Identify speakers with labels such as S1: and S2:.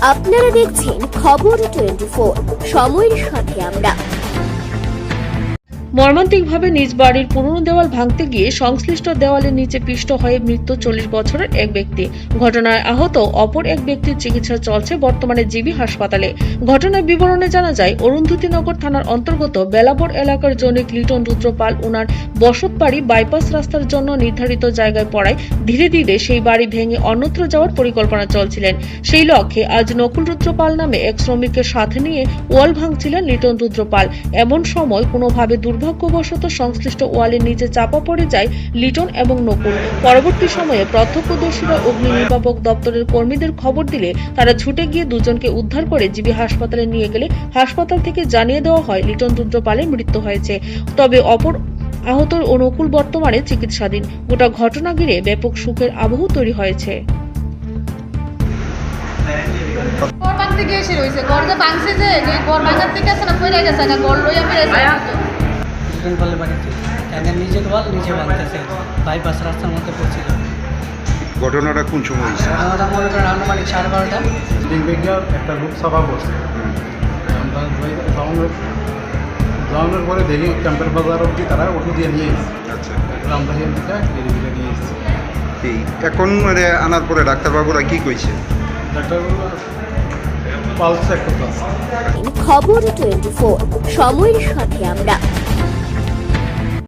S1: আপনারা দেখছেন খবর 24, সময়ের সাথে আমরা।
S2: মর্মান্তিকভাবে নিজ বাড়ির পুরনো দেওয়াল ভাঙতে গিয়ে সংশ্লিষ্ট দেওয়ালের নিচে পিষ্ট হয়ে মৃত্যু 40 বছরের এক ব্যক্তি। ঘটনায় আহত অপর এক ব্যক্তির চিকিৎসা চলছে বর্তমানে জিবি হাসপাতালে। ঘটনার বিবরণে জানা যায়, অরুন্ধতিনগর থানার অন্তর্গত বেলাবর এলাকার জনৈক লিটন রুদ্র পাল ওনার বসত বাড়ি বাইপাস রাস্তার জন্য নির্ধারিত জায়গায় পড়ায় ধীরে ধীরে সেই বাড়ি ভেঙে অন্যত্র যাওয়ার পরিকল্পনা চলছিলেন। সেই লক্ষ্যে আজ নকুল রুদ্র পাল নামে এক শ্রমিককে সাথে নিয়ে ওয়াল ভাঙছিলেন লিটন রুদ্র পাল। এমন সময় কোনোভাবে দুর্ভাগ্যবশত সংশ্লিষ্ট ওয়ালের নিচে চাপা পড়ে যায় লিটন এবং নকুল। পরবর্তী সময়ে প্রত্যক্ষদর্শীরা অগ্নি নির্বাপক দপ্তরের কর্মীদের খবর দিলে তারা ছুটে গিয়ে দুজনকে উদ্ধার করে জিবি হাসপাতালে নিয়ে গেলে হাসপাতাল থেকে জানিয়ে দেওয়া হয় লিটন রুদ্র পালের মৃত্যু হয়েছে। তবে অপর আহত নকুল বর্তমানে চিকিৎসাধীন। গোটা ঘটনা ঘিরে ব্যাপক শোকের আবহ তৈরি হয়েছে।
S3: ঘর ভাঙতে গিয়েছিল হইছে ঘর যে ভাঙছে যে ঘর ভাঙার থেকে আছে না পড়ে গেছে না ঘর লইয়া ফিরেছে
S4: লিটন পালের বাড়িতে তাদের নিজের ওয়াল নিজে ভাঙতেছে, বাইপাস রাস্তার মধ্যে পড়ছিল।
S5: ঘটনাটা কোন সময় হয়েছে?
S4: আমরা মনে করেন আনুমানিক 12:30।
S6: দিনবেগিয়ার একটা লোক সভা করছে। আমরা যাওয়ানোর পরে দেখি ক্যাম্পের বাজার অব্দি তারা অটো দিয়ে নিয়ে এসেছে।
S5: আচ্ছা,
S6: আমরা ধীরে ধীরে নিয়ে এসেছি।
S5: এখন আনার পরে ডাক্তারবাবুরা কি কইছে?
S6: ডাক্তারবাবু পালস চেক করতে আছে।
S1: খবর 24, সময়ের সাথে আমরা।